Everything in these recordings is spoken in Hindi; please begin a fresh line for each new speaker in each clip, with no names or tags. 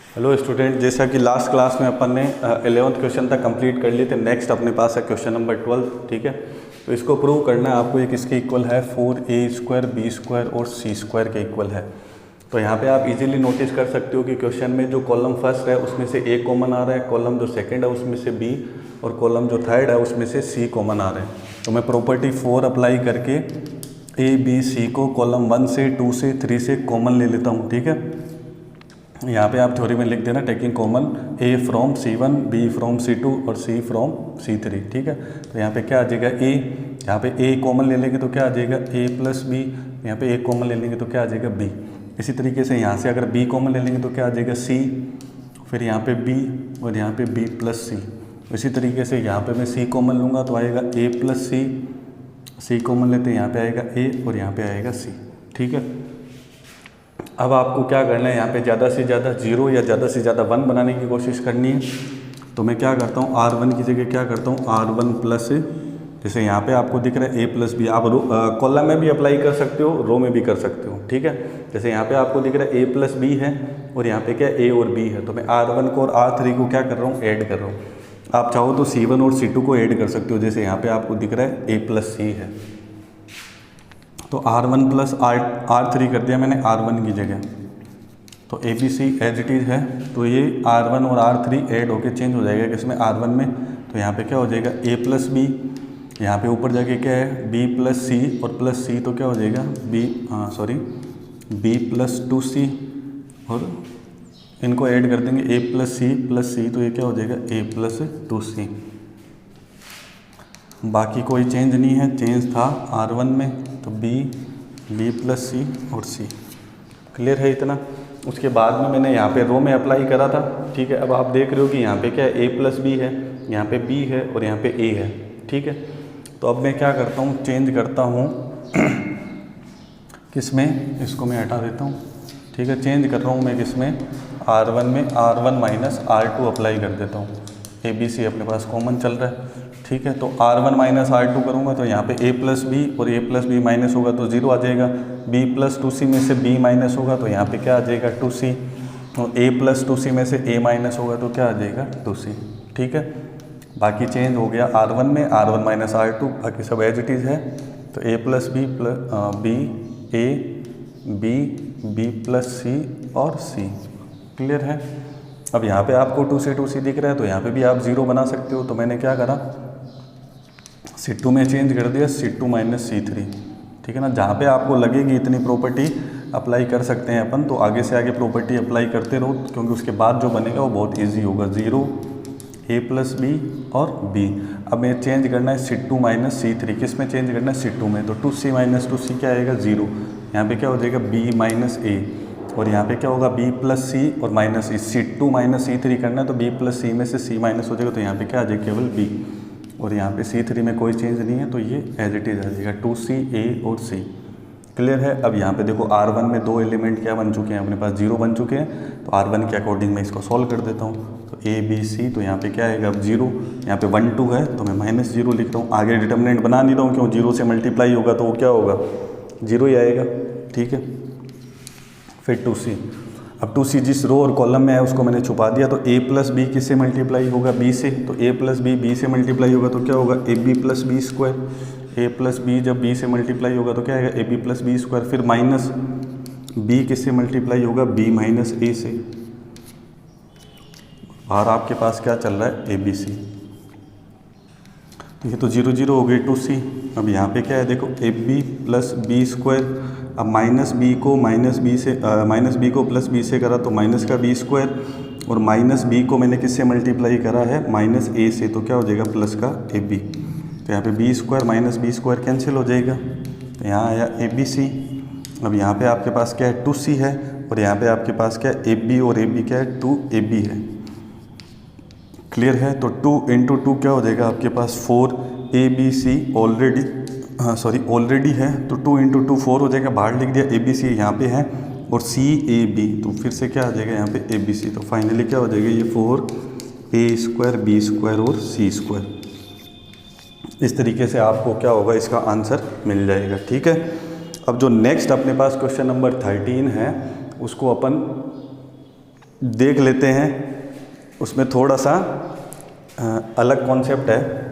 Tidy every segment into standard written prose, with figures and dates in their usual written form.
हेलो स्टूडेंट, जैसा कि लास्ट क्लास में अपन ने 11th क्वेश्चन तक कंप्लीट कर लिए थे। नेक्स्ट अपने पास है क्वेश्चन नंबर 12। ठीक है, तो इसको प्रूव करना है आपको। एक इसके इक्वल है 4a² b² और c² के इक्वल है। तो यहाँ पे आप इजीली नोटिस कर सकते हो कि क्वेश्चन में जो कॉलम फर्स्ट है उसमें से a कॉमन आ रहा है, कॉलम जो सेकंड है उसमें से b और कॉलम जो थर्ड है उसमें से c कॉमन आ रहे हैं। तो मैं प्रॉपर्टी 4 अप्लाई करके a b c को कॉलम 1 से 2 से 3 से कॉमन ले लेता हूँ। ठीक है, यहाँ पे आप थ्योरी में लिख देना taking common a from c1, b from c2 और c फ्रॉम c3। ठीक है, तो यहाँ पे क्या आ जाएगा a, यहाँ पे a कॉमन ले लेंगे तो क्या आ जाएगा a प्लस बी, यहाँ पे a कॉमन ले लेंगे तो क्या आ जाएगा b। इसी तरीके से यहाँ से अगर b कॉमन ले लेंगे तो क्या आ जाएगा c, फिर यहाँ पे b और यहाँ पे b प्लस c। इसी तरीके से यहाँ पे मैं c कॉमन लूँगा तो आएगा a प्लस c कॉमन लेते हैं, यहाँ पे आएगा a और यहाँ पे आएगा c। ठीक है, अब आपको क्या करना है, यहाँ पे ज़्यादा से ज़्यादा 0 या ज़्यादा से ज़्यादा 1 बनाने की कोशिश करनी है। तो मैं क्या करता हूँ, r1 की जगह क्या करता हूँ r1 प्लस, जैसे यहाँ पे आपको दिख रहा है a प्लस बी, आप कॉलम में भी अप्लाई कर सकते हो, रो में भी कर सकते हो। ठीक है, जैसे यहाँ पे आपको दिख रहा है a प्लस बी है और यहाँ पे क्या a और b है, तो मैं r1 को और r3 को क्या कर रहा हूँ, ऐड कर रहा हूँ। आप चाहो तो c1 और c2 को ऐड कर सकते हो, जैसे यहाँ पे आपको दिख रहा है a प्लस c है, तो r1 प्लस r3 कर दिया मैंने r1 की जगह। तो ABC एज इट इज़ है, तो ये r1 और r3 ऐड होके चेंज हो जाएगा किसमें, r1 में। तो यहाँ पे क्या हो जाएगा a प्लस बी, यहाँ पे ऊपर जाके क्या है b प्लस सी और प्लस सी, तो क्या हो जाएगा b प्लस 2c और इनको ऐड कर देंगे a प्लस सी, तो ये क्या हो जाएगा a प्लस 2c। बाकी कोई चेंज नहीं है, चेंज था r1 में, तो b प्लस सी और c। क्लियर है इतना। उसके बाद में मैंने यहाँ पे रो में अप्लाई करा था। ठीक है, अब आप देख रहे हो कि यहाँ पे क्या है a प्लस बी है, यहाँ पे b है और यहाँ पे a है। ठीक है, तो अब मैं क्या करता हूँ, चेंज करता हूँ किसमें, इसको मैं हटा देता हूँ। ठीक है, चेंज कर रहा हूँ मैं किसमें, r1 में r1 माइनस r2 अप्लाई कर देता हूँ। ABC अपने पास कॉमन चल रहा है। ठीक है, तो r1 माइनस r2 करूँगा तो यहाँ पे a प्लस बी और a प्लस बी माइनस होगा तो 0 आ जाएगा। b प्लस 2c में से b माइनस होगा तो यहाँ पे क्या आ जाएगा 2c, और a प्लस 2c में से a माइनस होगा तो क्या आ जाएगा 2c। ठीक है, बाकी चेंज हो गया r1 में r1 माइनस r2, बाकी सब एज इट इज़ है। तो a plus B B a b plus c और c। क्लियर है। अब यहाँ पे आपको 2c दिख रहा है, तो यहाँ पे भी आप 0 बना सकते हो। तो मैंने क्या करा, c2 में चेंज कर दिया c2 माइनस c3। ठीक है ना, जहाँ पे आपको लगेगी इतनी प्रॉपर्टी अप्लाई कर सकते हैं अपन, तो आगे से आगे प्रॉपर्टी अप्लाई करते रहो, क्योंकि उसके बाद जो बनेगा वो बहुत इजी होगा। 0 a प्लस बी और b। अब मैं चेंज करना है c2 माइनस c3, किस में चेंज करना है, c2 में। तो 2c माइनस 2c क्या आएगा 0, यहाँ पे क्या हो जाएगा b माइनस a, और यहाँ पे क्या होगा b प्लस सी और माइनस c2 माइनस c3 करना है, तो b प्लस सी में से c माइनस हो जाएगा, तो यहाँ पे क्या आ जाएगा केवल b, और यहाँ पे c3 में कोई चेंज नहीं है, तो ये एज इट इज़ आ जाएगा 2c a और c। क्लियर है। अब यहाँ पे देखो r1 में 2 एलिमेंट क्या बन चुके हैं, अपने पास 0 बन चुके हैं, तो r1 के अकॉर्डिंग मैं इसको सॉल्व कर देता हूँ। तो a b c, तो यहाँ पे क्या आएगा अब 0, यहाँ पे 1 2 है तो मैं माइनस 0 लिख रहा हूँ। आगे डिटर्मिनेंट बना नहीं रहा हूँ, क्यों, 0 से मल्टीप्लाई होगा तो वो क्या होगा 0 ही आएगा। ठीक है, फिर 2c। अब 2c जिस रो और कॉलम में है उसको मैंने छुपा दिया, तो a प्लस बी किससे मल्टीप्लाई होगा, b से, तो a प्लस बी से मल्टीप्लाई होगा तो क्या होगा ab plus B square. a plus B जब b से मल्टीप्लाई होगा तो क्या आएगा ab प्लस बी स्क्वायर। फिर माइनस b किससे मल्टीप्लाई होगा, b माइनस a से। और आपके पास क्या चल रहा है abc, ये तो 0 0 हो गई 2c। अब यहाँ पे क्या है देखो ab प्लस बी स्क्वायर। अब माइनस बी को प्लस बी से करा तो माइनस का बी स्क्वायर, और माइनस बी को मैंने किससे मल्टीप्लाई करा है, माइनस ए से, तो क्या हो जाएगा प्लस का ए बी। तो यहाँ पे B square minus B square cancel हो जाएगा, तो यहाँ आया ए बी सी। अब यहाँ पे आपके पास क्या है 2c है, और यहाँ पे आपके पास क्या है ए बी, और ए बी क्या है 2ab है। क्लियर है। तो 2 इंटू 2 क्या हो जाएगा आपके पास 4abc ऑलरेडी है, तो 2 इंटू 2 4 हो जाएगा, बाहर लिख दिया abc यहाँ पे है, और cab, तो फिर से क्या आ जाएगा यहाँ पे abc। तो फाइनली क्या हो जाएगा ये 4a² b² और c²। इस तरीके से आपको क्या होगा, इसका आंसर मिल जाएगा। ठीक है, अब जो नेक्स्ट अपने पास क्वेश्चन नंबर 13 है उसको अपन देख लेते हैं, उसमें थोड़ा सा अलग कॉन्सेप्ट है।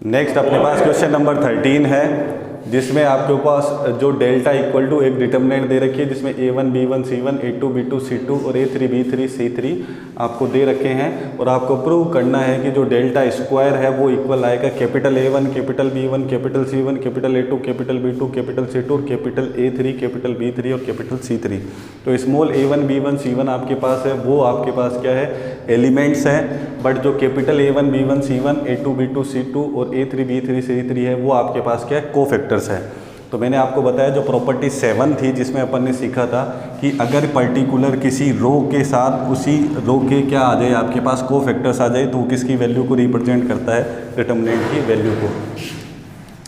नेक्स्ट अपने पास क्वेश्चन नंबर 13 है, जिसमें आपके पास जो डेल्टा इक्वल टू एक डिटर्मिनेंट दे रखी है, जिसमें A1 B1 C1 A2 B2 C2 और A3 B3 C3 आपको दे रखे हैं, और आपको प्रूव करना है कि जो डेल्टा स्क्वायर है वो इक्वल आएगा capital A1 capital B1 capital C1 capital A2 capital B2 capital C2 और कैपिटल A3 कैपिटल B3 और कैपिटल C3। तो स्मॉल A1 B1 C1 आपके पास है, वो आपके पास क्या है, एलिमेंट्स हैं, बट जो capital A1 B1 C1 A2 B2 C2 और A3 B3 C3 है वो आपके पास क्या है, कोफैक्टर्स है। तो मैंने आपको बताया जो प्रॉपर्टी 7 थी, जिसमें अपन ने सीखा था कि अगर पर्टिकुलर किसी रो के साथ उसी रो के क्या आ जाए, आपके पास कोफैक्टर्स आ जाए, तो किसकी वैल्यू को रिप्रेजेंट करता है, डिटर्मिनेंट की वैल्यू को।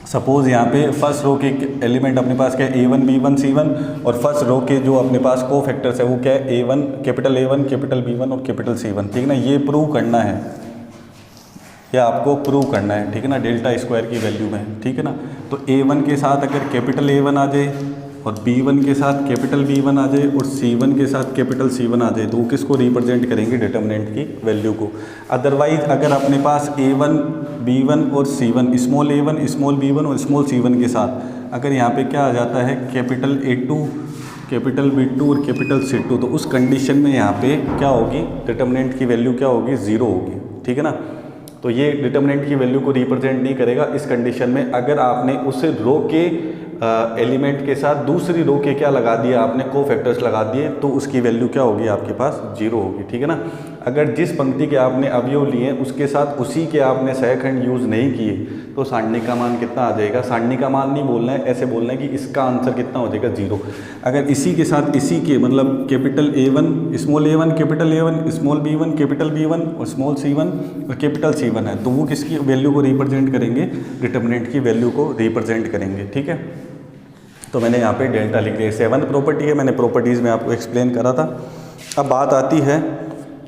सपोज़ यहाँ पे फर्स्ट रो के एलिमेंट अपने पास क्या है, A1 B1 C1, और फर्स्ट रो के जो अपने पास कोफैक्टर्स है वो क्या है, A1 कैपिटल B1 और कैपिटल C1, ठीक है ना। ये प्रूव करना है, या आपको प्रूव करना है, ठीक है ना, डेल्टा स्क्वायर की वैल्यू में, ठीक है ना। तो A1 के साथ अगर कैपिटल A1 आ जाए और B1 के साथ कैपिटल B1 आ जाए और C1 के साथ कैपिटल C1 आ जाए, तो वो किसको रिप्रेजेंट करेंगे, डिटर्मिनेंट की वैल्यू को। अदरवाइज अगर अपने पास A1 B1 और C1, small A1 small B1 और स्मॉल C1 के साथ अगर यहाँ पे क्या आ जाता है, कैपिटल A2 कैपिटल B2 और कैपिटल C2, तो उस कंडीशन में यहाँ पे क्या होगी, डिटर्मिनेंट की वैल्यू क्या होगी, 0 होगी, ठीक है ना। तो ये डिटर्मिनेंट की वैल्यू को रिप्रेजेंट नहीं करेगा इस कंडीशन में। अगर आपने उस रो के एलिमेंट के साथ दूसरी रो के क्या लगा दिया, आपने कोफैक्टर्स लगा दिए, तो उसकी वैल्यू क्या होगी, आपके पास 0 होगी, ठीक है ना। अगर जिस पंक्ति के आपने अवयव लिए उसके साथ उसी के आपने सहखंड यूज़ नहीं किए, तो सारणी का मान कितना आ जाएगा, सारणी का मान नहीं बोलना है, ऐसे बोलना है कि इसका आंसर कितना हो जाएगा, 0। अगर इसी के साथ इसी के मतलब capital A1 capital A1 small B1 capital B1 और स्मॉल C1 और कैपिटल C1 है, तो वो किसकी वैल्यू को रिप्रेजेंट करेंगे, डिटर्मिनेंट की वैल्यू को रिप्रेजेंट करेंगे, ठीक है। तो मैंने यहाँ पे डेल्टा लिख दिया। 7th प्रॉपर्टी है, मैंने प्रॉपर्टीज़ में आपको एक्सप्लेन करा था। अब बात आती है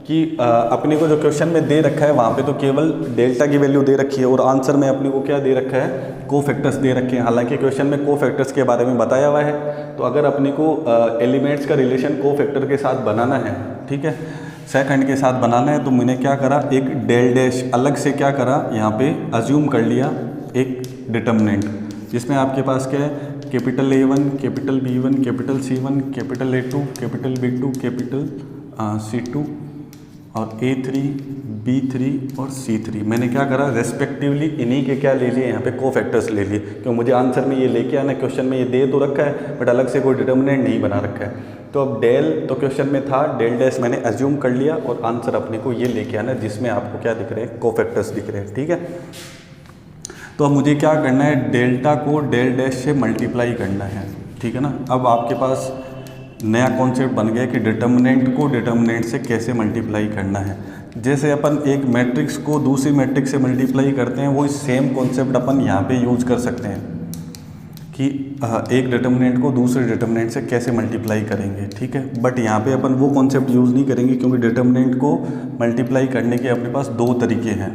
कि अपने को जो क्वेश्चन में दे रखा है वहाँ पे तो केवल डेल्टा की वैल्यू दे रखी है, और आंसर में अपने को क्या दे रखा है, कोफैक्टर्स दे रखे हैं। हालांकि क्वेश्चन में कोफैक्टर्स के बारे में बताया हुआ है, तो अगर अपने को एलिमेंट्स का रिलेशन कोफैक्टर के साथ बनाना है, ठीक है, सेकंड के साथ बनाना है, तो मैंने क्या करा, एक डेल डैश अलग से क्या करा, यहाँ पे अज्यूम कर लिया एक डिटर्मिनेंट, जिसमें आपके पास क्या है, capital A1 capital B1 capital C1 capital A2 capital B2 capital C2 और A3 B3 और C3। मैंने क्या करा, रेस्पेक्टिवली इन्हीं के क्या ले लिए, यहाँ पे कोफैक्टर्स ले लिए, क्योंकि मुझे आंसर में ये लेके आना, क्वेश्चन में ये दे तो रखा है बट अलग से कोई डिटर्मिनेंट नहीं बना रखा है। तो अब डेल तो क्वेश्चन में था, डेल डैश मैंने अज्यूम कर लिया, और आंसर अपने को ये लेके आना जिसमें आपको क्या दिख रहे हैं, कोफैक्टर्स दिख रहे हैं, ठीक है। तो अब मुझे क्या करना है, डेल्टा को डेल डैश से मल्टीप्लाई करना है, ठीक है ना। अब आपके पास नया कॉन्सेप्ट बन गया कि डिटर्मिनेंट को डिटर्मिनेंट से कैसे मल्टीप्लाई करना है। जैसे अपन एक मैट्रिक्स को दूसरी मैट्रिक्स से मल्टीप्लाई करते हैं, वो सेम कॉन्सेप्ट अपन यहाँ पे यूज कर सकते हैं कि एक डिटर्मिनेंट को दूसरे डिटर्मिनेंट से कैसे मल्टीप्लाई करेंगे, ठीक है। बट यहाँ पे अपन वो कॉन्सेप्ट यूज़ नहीं करेंगे, क्योंकि डिटर्मिनेंट को मल्टीप्लाई करने के अपने पास 2 तरीके हैं।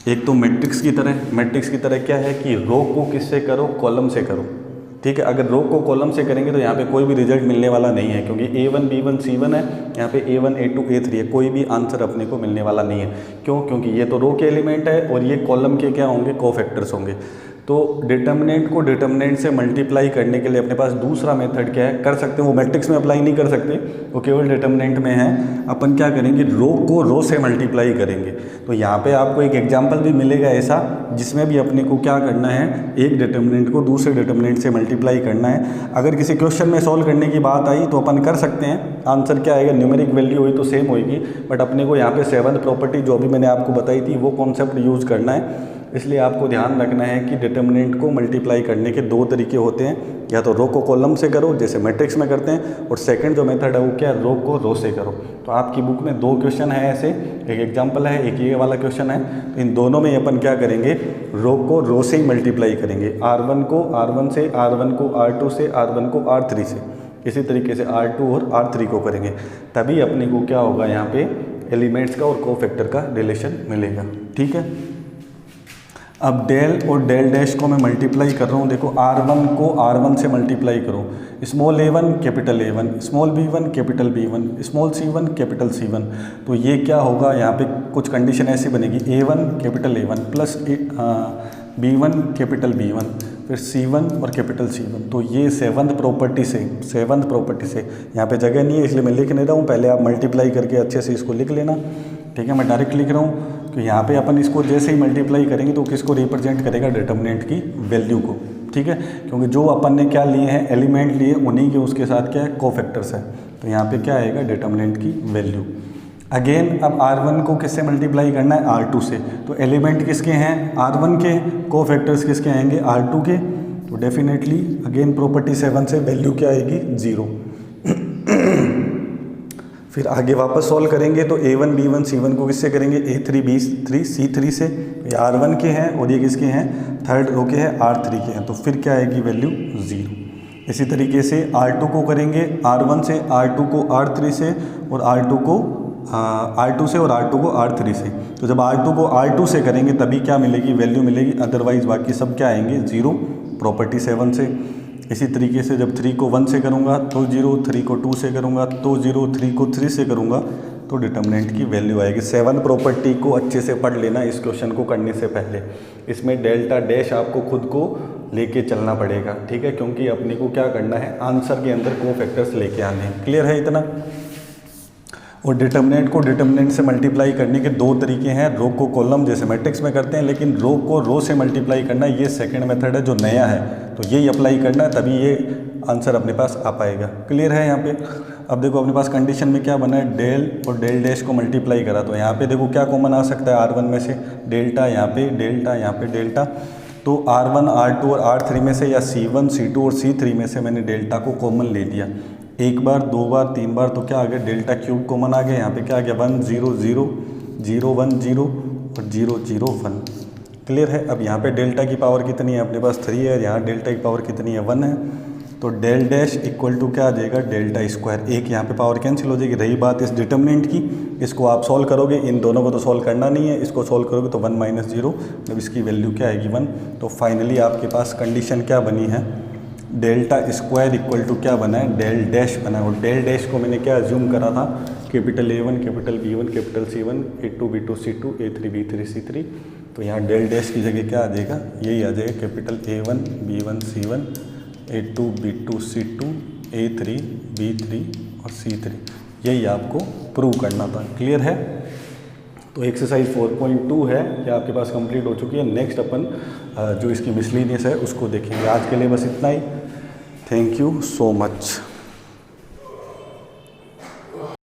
एक तो मैट्रिक्स की तरह क्या है कि रो को किससे करो, कॉलम से करो, ठीक है। अगर रो को कॉलम से करेंगे तो यहाँ पे कोई भी रिजल्ट मिलने वाला नहीं है, क्योंकि A1 B1 C1 है, यहाँ पे A1 A2 A3 है, कोई भी आंसर अपने को मिलने वाला नहीं है। क्यों? क्योंकि ये तो रो के एलिमेंट है और ये कॉलम के क्या होंगे, कोफैक्टर्स होंगे। तो डिटर्मिनेंट को डिटर्मिनेंट से मल्टीप्लाई करने के लिए अपने पास दूसरा मेथड क्या है, कर सकते हैं, वो मैट्रिक्स में अप्लाई नहीं कर सकते, वो केवल डिटर्मिनेंट में है। अपन क्या करेंगे, रो को रो से मल्टीप्लाई करेंगे। तो यहाँ पे आपको एक एग्जांपल भी मिलेगा ऐसा, जिसमें भी अपने को क्या करना है, एक डिटर्मिनेंट को दूसरे डिटर्मिनेंट से मल्टीप्लाई करना है। अगर किसी क्वेश्चन में सॉल्व करने की बात आई तो अपन कर सकते हैं, आंसर क्या आएगा, न्यूमेरिक वैल्यू हुई तो सेम होगी, बट अपने को यहाँ पे 7th प्रॉपर्टी जो अभी मैंने आपको बताई थी वो कॉन्सेप्ट यूज़ करना है। इसलिए आपको ध्यान रखना है कि डिटर्मिनेंट को मल्टीप्लाई करने के 2 तरीके होते हैं, या तो रो को कॉलम से करो जैसे मैट्रिक्स में करते हैं, और सेकंड जो मेथड है वो क्या है, रो को रो से करो। तो आपकी बुक में 2 क्वेश्चन है ऐसे, एक एग्जांपल है, एक ये वाला क्वेश्चन है। तो इन दोनों में अपन क्या करेंगे, रो को रो से ही मल्टीप्लाई करेंगे, R1 को R1 से, R1 को R2 से, R1 को R3 से, इसी तरीके से R2 और R3 को करेंगे, तभी अपने को क्या होगा, यहाँ पे एलिमेंट्स का और कोफैक्टर का रिलेशन मिलेगा, ठीक है। अब डेल और डेल डैश को मैं मल्टीप्लाई कर रहा हूँ। देखो R1 को R1 से मल्टीप्लाई करो, small a1 capital A1, small b1 capital B1, small c1 capital C1। तो ये क्या होगा, यहाँ पे कुछ कंडीशन ऐसी बनेगी, a1 capital A1 plus b1 capital B1 फिर C1 और कैपिटल C1। तो ये सेवंथ प्रॉपर्टी से यहाँ पे जगह नहीं है इसलिए मैं लिख नहीं रहा हूँ, पहले आप मल्टीप्लाई करके अच्छे से इसको लिख लेना। ठीक है, मैं डायरेक्ट लिख रहा हूँ कि यहाँ पे अपन इसको जैसे ही मल्टीप्लाई करेंगे तो किसको रिप्रेजेंट करेगा, डिटर्मिनेंट की वैल्यू को। ठीक है, क्योंकि जो अपन ने क्या लिए हैं, एलिमेंट लिए, उन्हीं के उसके साथ क्या है, कोफैक्टर्स है। तो यहाँ पे क्या आएगा, डिटर्मिनेंट की वैल्यू। अगेन अब R1 को किससे मल्टीप्लाई करना है, R2 से। तो एलिमेंट किसके हैं, R1 के, कोफैक्टर्स किसके आएंगे, R2 के। तो डेफिनेटली अगेन प्रॉपर्टी 7 से वैल्यू क्या आएगी, 0। फिर आगे वापस सॉल्व करेंगे तो a1 b1 c1 को किससे करेंगे, a3 b3 c3 से। ये R1 के हैं और ये किसके हैं, थर्ड रो के हैं, R3 के हैं। तो फिर क्या आएगी वैल्यू, 0। इसी तरीके से R2 को करेंगे R1 से, R2 को R3 से और R2 को R2 से और R2 को R3 से। तो जब R2 को R2 से करेंगे तभी क्या मिलेगी, वैल्यू मिलेगी, अदरवाइज बाकी सब क्या आएंगे, 0 प्रॉपर्टी 7 से। इसी तरीके से जब 3 को 1 से करूँगा तो 0, 3 को 2 से करूँगा तो 0, 3 को 3 से करूँगा तो डिटर्मिनेंट की वैल्यू आएगी। 7 प्रॉपर्टी को अच्छे से पढ़ लेना इस क्वेश्चन को करने से पहले। इसमें डेल्टा डैश आपको खुद को लेके चलना पड़ेगा। ठीक है, क्योंकि अपने को क्या करना है, आंसर के अंदर कोफैक्टर्स लेके आने हैं। क्लियर है इतना। और डिटर्मिनेंट को डिटर्मिनेंट से मल्टीप्लाई करने के 2 तरीके हैं, रो को कॉलम जैसे मैट्रिक्स में करते हैं, लेकिन रो को रो से मल्टीप्लाई करना ये सेकंड मेथड है जो नया है, तो यही अप्लाई करना है, तभी ये आंसर अपने पास आ पाएगा। क्लियर है यहाँ पे। अब देखो अपने पास कंडीशन में क्या बना है, डेल और डेल डैश को मल्टीप्लाई करा, तो यहाँ पे देखो क्या कॉमन आ सकता है, R1 में से डेल्टा, यहाँ पे डेल्टा, यहाँ पे डेल्टा। तो R1 R2 और R3 में से या C1 C2 और C3 में से मैंने डेल्टा को कॉमन ले लिया। एक बार, 2 बार, 3 बार, तो क्या आ गया, डेल्टा क्यूब कॉमन आ गया। यहाँ पे क्या आ गया, 1 0 0 0 1 0 और 0 0 1। क्लियर है। अब यहाँ पे डेल्टा की पावर कितनी है, अपने पास 3 है, यहाँ डेल्टा की पावर कितनी है, 1 है। तो डेल डैश इक्वल टू क्या आ जाएगा, डेल्टा स्क्वायर। एक यहाँ पे पावर कैंसिल हो जाएगी। रही बात इस डिटर्मिनेंट की, इसको आप सॉल्व करोगे, इन दोनों को तो सॉल्व करना नहीं है, इसको सॉल्व करोगे तो 1 - 0, जब इसकी वैल्यू क्या आएगी, 1। तो फाइनली आपके पास कंडीशन क्या बनी है, डेल्टा स्क्वायर इक्वल टू क्या बना है, डेल डैश बना है। और डेल डैश को मैंने क्या अज्यूम करा था, capital A1 capital B1 capital C1 A2 B2 C2 A3 B3 C3। तो यहाँ डेल डैश की जगह क्या आ जाएगा, यही आ जाएगा, capital A1 B1 C1 A2 B2 C2 A3 B3 और C3। यही आपको प्रूव करना था। क्लियर है। तो एक्सरसाइज 4.2 है ये आपके पास कंप्लीट हो चुकी है। नेक्स्ट अपन जो इसकी मिसलिनियस है उसको देखेंगे। आज के लिए बस इतना ही। Thank you so much.